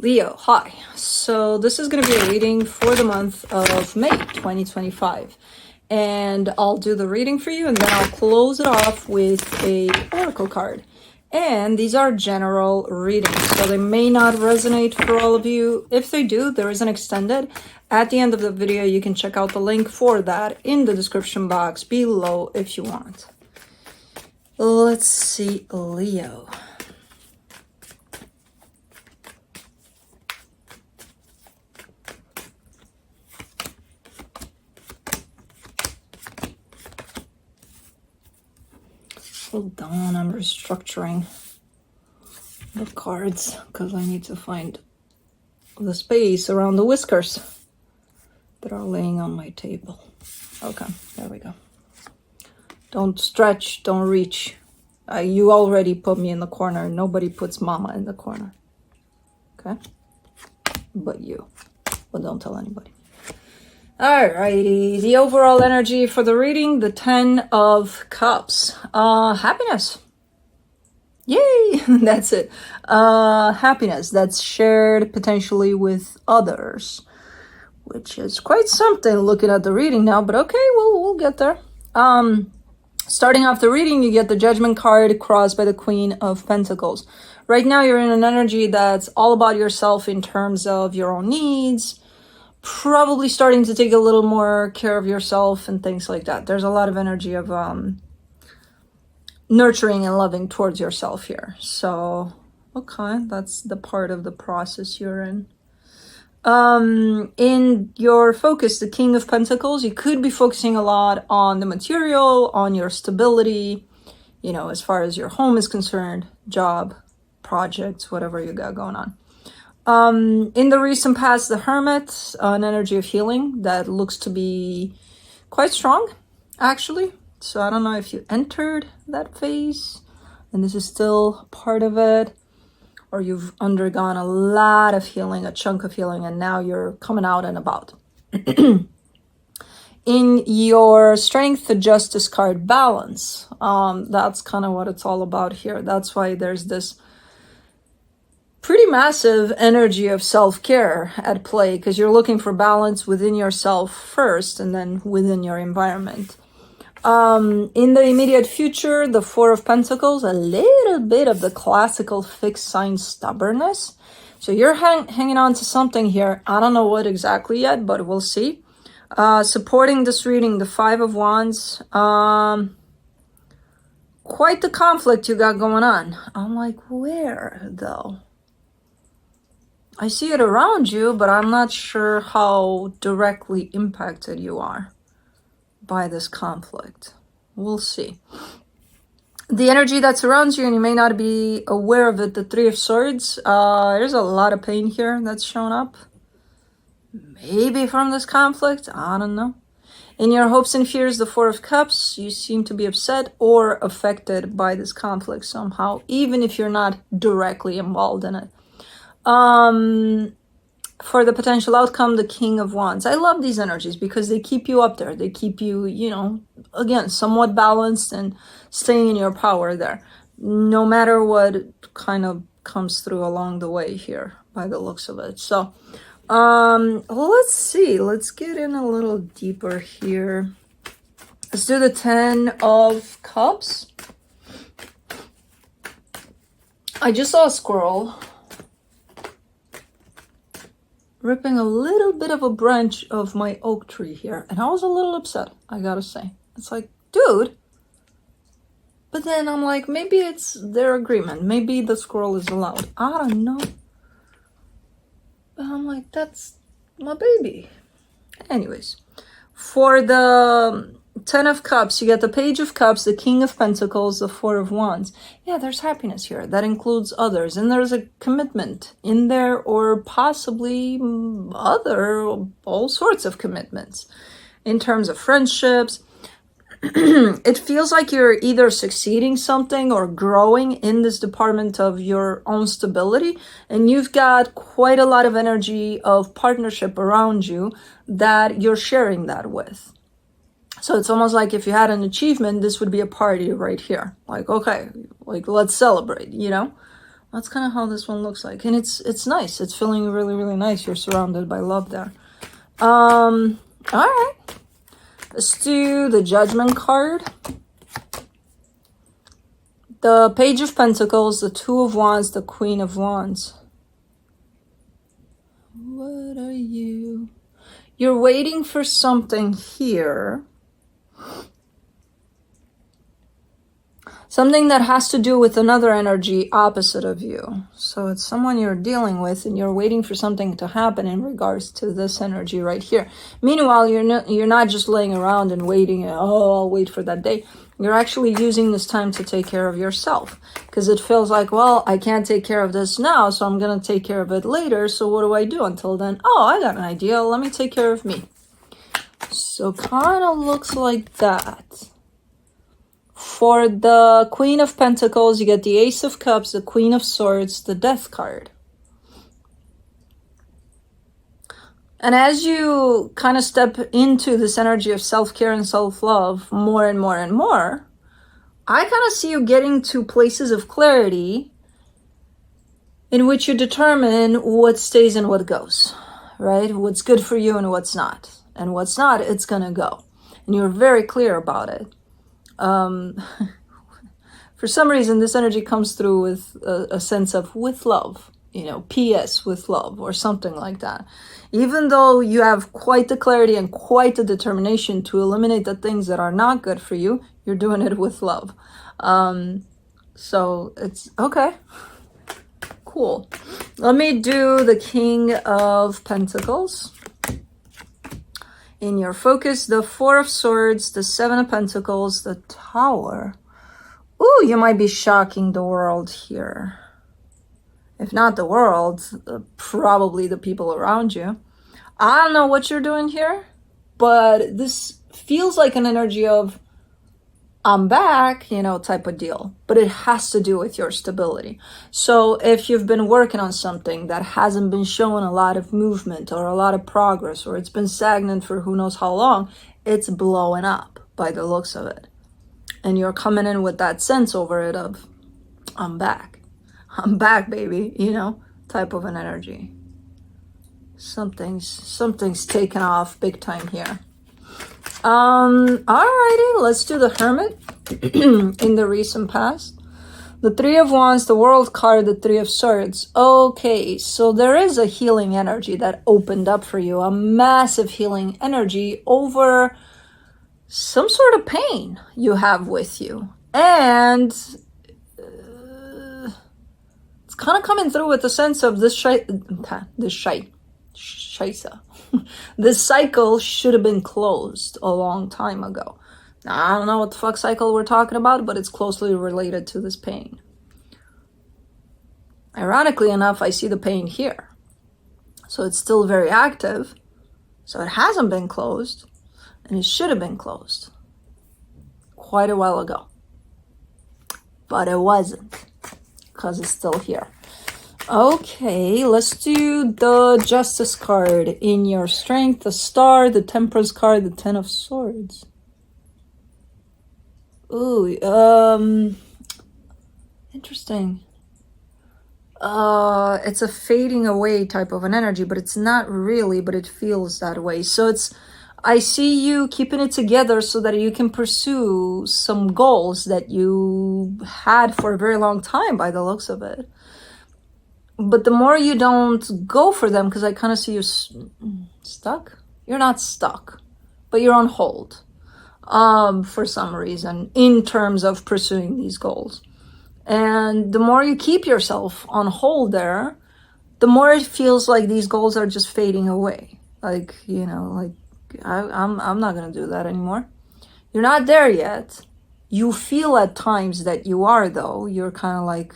Leo, hi. So this is going to be a reading for the month of May 2025. And I'll do the reading for you and then I'll close it off with a oracle card. And these are general readings, so they may not resonate for all of you. If they do, there is an extended. At the end of the video, you can check out the link for that in the description box below if you want. Let's see, Leo. Hold on, I'm restructuring the cards because I need to find the space around the whiskers that are laying on my table. Okay, there we go. Don't stretch, don't reach. You already put me in the corner. Nobody puts mama in the corner. Okay? But you. But don't tell anybody. Alrighty, the overall energy for the reading, the 10 of Cups. Happiness. Yay, that's it. Happiness that's shared potentially with others, which is quite something looking at the reading now, but okay, we'll get there. Starting off the reading, you get the Judgment card crossed by the Queen of Pentacles. Right now, you're in an energy that's all about yourself in terms of your own needs, probably starting to take a little more care of yourself and things like that. There's a lot of energy of nurturing and loving towards yourself here. So, okay, that's the part of the process you're in. In your focus, the King of Pentacles, you could be focusing a lot on the material, on your stability, you know, as far as your home is concerned, job, projects, whatever you got going on. In the recent past, the Hermit, an energy of healing that looks to be quite strong, actually. So I don't know if you entered that phase and this is still part of it, or you've undergone a lot of healing, a chunk of healing, and now you're coming out and about. In your Strength, the Justice card, balance. That's kind of what it's all about here. That's why there's this pretty massive energy of self-care at play, because you're looking for balance within yourself first and then within your environment. In the immediate future, the Four of Pentacles, a little bit of the classical fixed sign stubbornness. So you're hanging on to something here. I don't know what exactly yet, but we'll see. Supporting this reading, the Five of Wands. Quite the conflict you got going on. I'm like, where though? I see it around you, but I'm not sure how directly impacted you are by this conflict. We'll see. The energy that surrounds you, and you may not be aware of it, the Three of Swords. There's a lot of pain here that's shown up. Maybe from this conflict, I don't know. In your hopes and fears, the Four of Cups, you seem to be upset or affected by this conflict somehow, even if you're not directly involved in it. For the potential outcome, the King of Wands. I love these energies because they keep you up there. They keep you, you know, again, somewhat balanced and staying in your power there, no matter what kind of comes through along the way here by the looks of it. So, let's see. Let's get in a little deeper here. Let's do the 10 of Cups. I just saw a squirrel ripping a little bit of a branch of my oak tree here. And I was a little upset, I gotta say. It's like, dude. But then I'm like, maybe it's their agreement. Maybe the squirrel is allowed. I don't know. But I'm like, that's my baby. Anyways, for the 10 of Cups, you get the Page of Cups, the King of Pentacles, the Four of Wands. Yeah, there's happiness here. That includes others. And there's a commitment in there, or possibly all sorts of commitments. In terms of friendships, it feels like you're either succeeding something or growing in this department of your own stability. And you've got quite a lot of energy of partnership around you that you're sharing that with. So it's almost like if you had an achievement, this would be a party right here. Like, okay, like let's celebrate, you know? That's kind of how this one looks like. And it's nice. It's feeling really, really nice. You're surrounded by love there. All right. Let's do the Judgment card. The Page of Pentacles, the Two of Wands, the Queen of Wands. What are you? You're waiting for something here. Something that has to do with another energy opposite of you. So it's someone you're dealing with and you're waiting for something to happen in regards to this energy right here. Meanwhile, you're not just laying around and waiting, oh, I'll wait for that day. You're actually using this time to take care of yourself. Because it feels like, well, I can't take care of this now, so I'm going to take care of it later. So what do I do until then? Oh, I got an idea. Let me take care of me. So kind of looks like that. For the Queen of Pentacles, you get the Ace of Cups, the Queen of Swords, the Death card. And as you kind of step into this energy of self-care and self-love more and more and more, I kind of see you getting to places of clarity in which you determine what stays and what goes, right? What's good for you and what's not. And what's not, it's going to go. And you're very clear about it. For some reason, this energy comes through with a sense of with love, you know, PS with love or something like that. Even though you have quite the clarity and quite the determination to eliminate the things that are not good for you, you're doing it with love. So it's okay. Cool. Let me do the King of Pentacles. In your focus, the Four of Swords, the Seven of Pentacles, the Tower. Ooh, you might be shocking the world here. If not the world, probably the people around you. I don't know what you're doing here, but this feels like an energy of I'm back, you know, type of deal. But it has to do with your stability. So if you've been working on something that hasn't been showing a lot of movement or a lot of progress, or it's been stagnant for who knows how long, it's blowing up by the looks of it. And you're coming in with that sense over it of, I'm back. I'm back, baby, you know, type of an energy. Something's taken off big time here. Alrighty, let's do the Hermit in the recent past. The Three of Wands, the World card, the Three of Swords. Okay, so there is a healing energy that opened up for you, a massive healing energy over some sort of pain you have with you. And it's kind of coming through with the sense of this this cycle should have been closed a long time ago. Now, I don't know what the fuck cycle we're talking about, but it's closely related to this pain. Ironically enough, I see the pain here. So it's still very active. So it hasn't been closed, and it should have been closed quite a while ago. But it wasn't, because it's still here. Okay, let's do the Justice card in your strength, the Star, the Temperance card, the Ten of Swords. Ooh, interesting. It's a fading away type of an energy, but it's not really, but it feels that way. So I see you keeping it together so that you can pursue some goals that you had for a very long time by the looks of it. But the more you don't go for them, because I kind of see you stuck. You're not stuck, but you're on hold for some reason in terms of pursuing these goals. And the more you keep yourself on hold there, the more it feels like these goals are just fading away. Like, you know, like I'm not going to do that anymore. You're not there yet. You feel at times that you are, though. You're kind of like,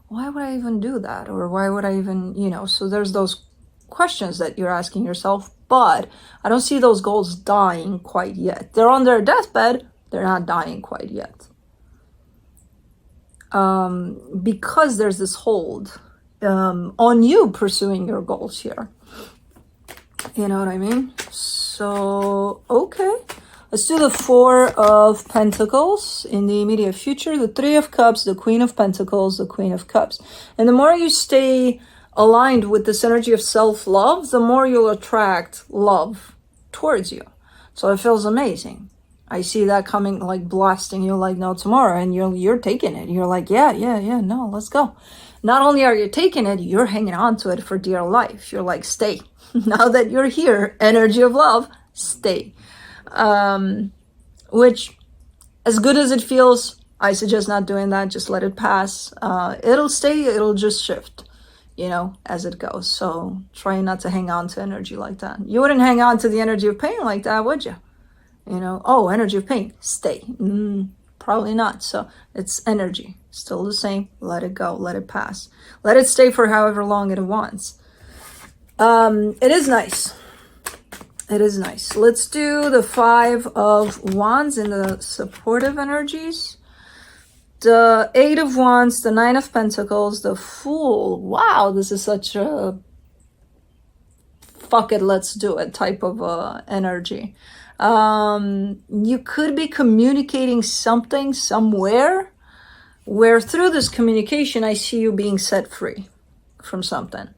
why would I even do that? Or why would I even, you know, so there's those questions that you're asking yourself, but I don't see those goals dying quite yet. They're on their deathbed. They're not dying quite yet. Because there's this hold on you pursuing your goals here. You know what I mean? So, okay. Let's do the Four of Pentacles in the immediate future, the Three of Cups, the Queen of Pentacles, the Queen of Cups. And the more you stay aligned with this energy of self-love, the more you'll attract love towards you. So it feels amazing. I see that coming, like blasting you like no tomorrow, and you're taking it. You're like, yeah, no, let's go. Not only are you taking it, you're hanging on to it for dear life. You're like, stay. Now that you're here, energy of love, stay. Which, as good as it feels, I suggest not doing that. Just let it pass. It'll stay, it'll just shift, you know, as it goes. So try not to hang on to energy like that. You wouldn't hang on to the energy of pain like that, would you? You know, oh, energy of pain, stay. Probably not. So it's energy, still the same. Let it go, let it pass. Let it stay for however long it wants. It is nice. It is nice. Let's do the Five of Wands in the supportive energies. The Eight of Wands, the Nine of Pentacles, the Fool. Wow, this is such a fuck it, let's do it type of energy. You could be communicating something somewhere where through this communication, I see you being set free from something.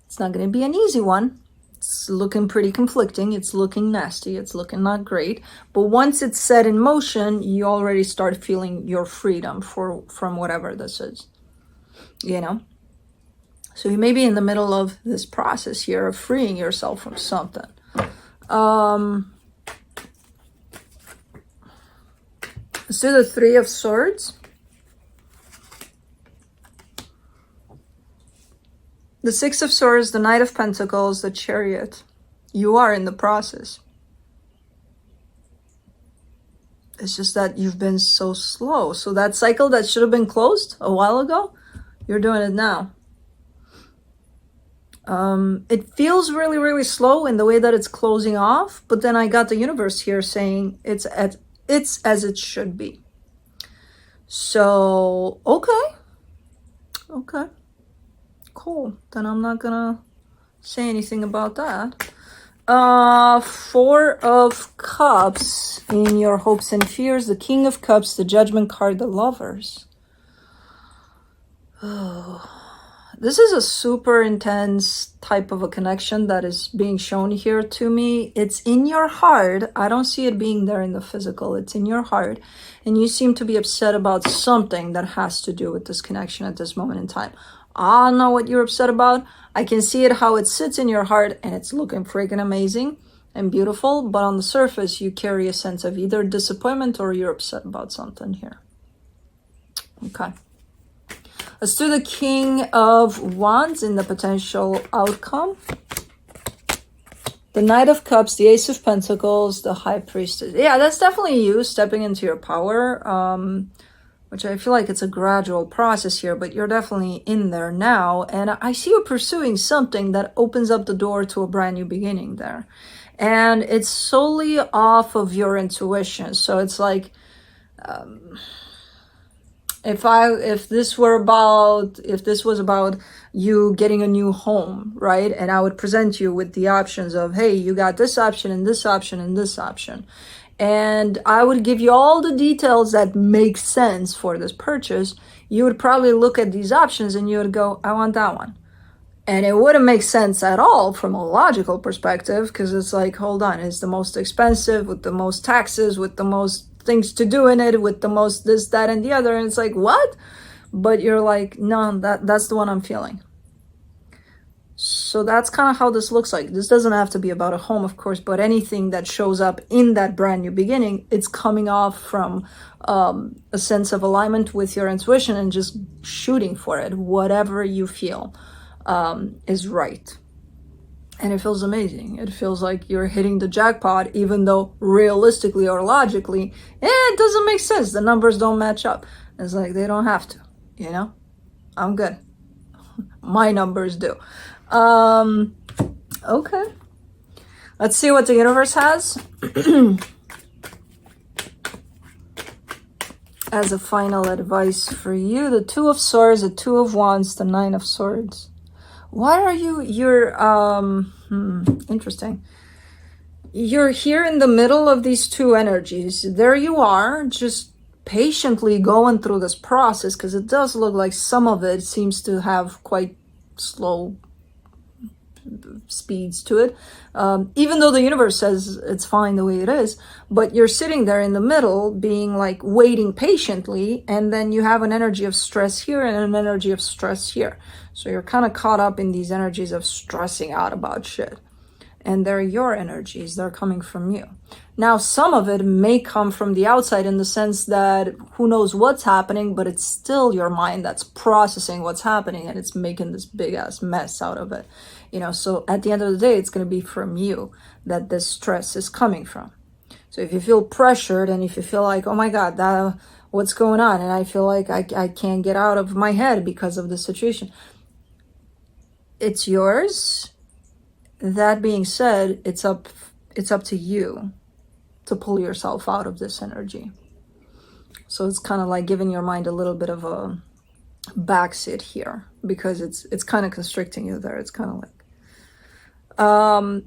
It's not going to be an easy one. It's looking pretty conflicting. It's looking nasty. It's looking not great. But once it's set in motion, you already start feeling your freedom from whatever this is, you know? So you may be in the middle of this process here of freeing yourself from something. Let's do the Three of Swords. The Six of Swords, the Knight of Pentacles, the Chariot. You are in the process. It's just that you've been so slow. So that cycle that should have been closed a while ago, you're doing it now. It feels really, really slow in the way that it's closing off. But then I got the universe here saying it's as it should be. So, okay. Okay. Cool. Then I'm not gonna say anything about that. Four of Cups in your hopes and fears. The King of Cups, the Judgment card, the Lovers. Oh, this is a super intense type of a connection that is being shown here to me. It's in your heart. I don't see it being there in the physical. It's in your heart. And you seem to be upset about something that has to do with this connection at this moment in time. I don't know what you're upset about. I can see it how it sits in your heart and it's looking freaking amazing and beautiful. But on the surface, you carry a sense of either disappointment or you're upset about something here. Okay. Let's do the King of Wands in the potential outcome. The Knight of Cups, the Ace of Pentacles, the High Priestess. Yeah, that's definitely you stepping into your power. Which I feel like it's a gradual process here, but you're definitely in there now. And I see you pursuing something that opens up the door to a brand new beginning there. And it's solely off of your intuition. So it's like, if this was about you getting a new home, right? And I would present you with the options of, hey, you got this option and this option and this option. And I would give you all the details that make sense for this purchase. You would probably look at these options and you would go, I want that one. And it wouldn't make sense at all from a logical perspective, because it's like, hold on, it's the most expensive with the most taxes, with the most things to do in it, with the most this, that, and the other. And it's like, what? But you're like, no, that's the one I'm feeling. So that's kind of how this looks like. This doesn't have to be about a home, of course, but anything that shows up in that brand new beginning, it's coming off from a sense of alignment with your intuition and just shooting for it. Whatever you feel is right. And it feels amazing. It feels like you're hitting the jackpot, even though realistically or logically, it doesn't make sense. The numbers don't match up. It's like they don't have to, you know? I'm good. My numbers do. Okay. Let's see what the universe has as a final advice for you. The Two of Swords, the Two of Wands, the Nine of Swords. Why are you're interesting. you're here in the middle of these two energies. There you are, just patiently going through this process, because it does look like some of it seems to have quite slow speeds to it, even though the universe says it's fine the way it is. But you're sitting there in the middle being like waiting patiently, and then you have an energy of stress here and an energy of stress here. So you're kind of caught up in these energies of stressing out about shit, and they're your energies, they're coming from you. Now, some of it may come from the outside, in the sense that who knows what's happening, but it's still your mind that's processing what's happening, and it's making this big ass mess out of it. You know, so at the end of the day, it's going to be from you that this stress is coming from. So if you feel pressured, and if you feel like, oh my God, what's going on? And I feel like I can't get out of my head because of the situation. It's yours. That being said, it's up to you to pull yourself out of this energy. So it's kind of like giving your mind a little bit of a backseat here, because it's kind of constricting you there. It's kind of like,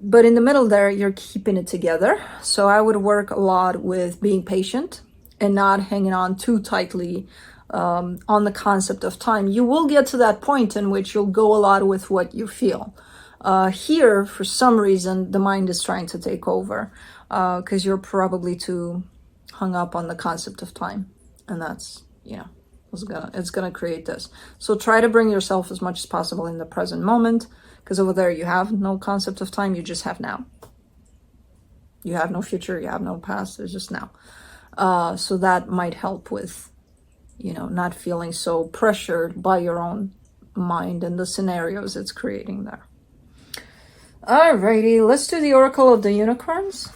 but in the middle there, you're keeping it together. So I would work a lot with being patient and not hanging on too tightly on the concept of time. You will get to that point in which you'll go a lot with what you feel. Here, for some reason, the mind is trying to take over, because you're probably too hung up on the concept of time, and that's, you know, it's gonna create this. So try to bring yourself as much as possible in the present moment, because over there you have no concept of time, you just have now. You have no future, you have no past, it's just now. So that might help with, you know, not feeling so pressured by your own mind and the scenarios it's creating there. Alrighty, let's do the Oracle of the Unicorns.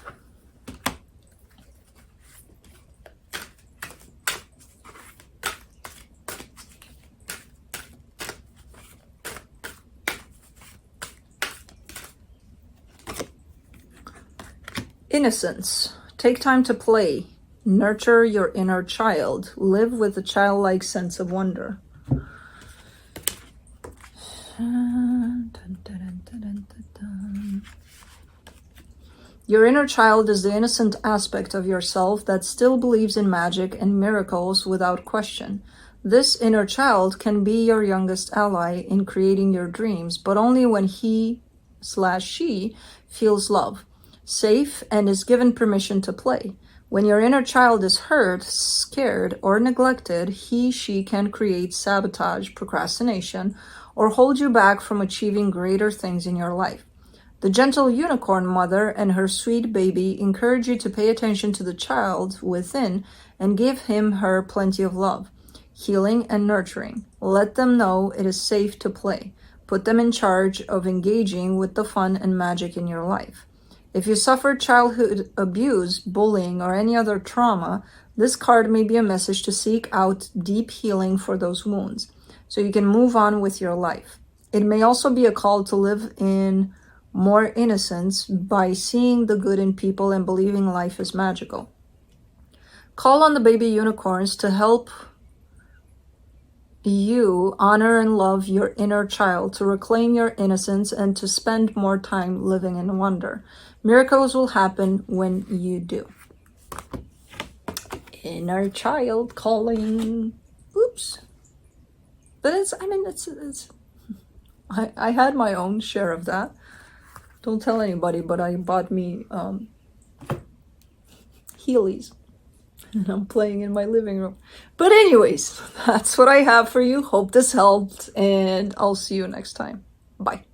Innocence. Take time to play. Nurture your inner child. Live with a childlike sense of wonder. Your inner child is the innocent aspect of yourself that still believes in magic and miracles without question. This inner child can be your youngest ally in creating your dreams, but only when he/she feels love, safe, and is given permission to play. When your inner child is hurt, scared, or neglected, he/she can create sabotage, procrastination, or hold you back from achieving greater things in your life. The gentle unicorn mother and her sweet baby encourage you to pay attention to the child within and give him/her plenty of love, healing, and nurturing. Let them know it is safe to play. Put them in charge of engaging with the fun and magic in your life. If you suffered childhood abuse, bullying, or any other trauma, this card may be a message to seek out deep healing for those wounds, so you can move on with your life. It may also be a call to live in more innocence by seeing the good in people and believing life is magical. Call on the baby unicorns to help you honor and love your inner child, to reclaim your innocence, and to spend more time living in wonder. Miracles will happen when you do. Inner child calling. Oops. But I had my own share of that. Don't tell anybody, but I bought me Heelys, and I'm playing in my living room. But anyways, that's what I have for you. Hope this helped, and I'll see you next time. Bye.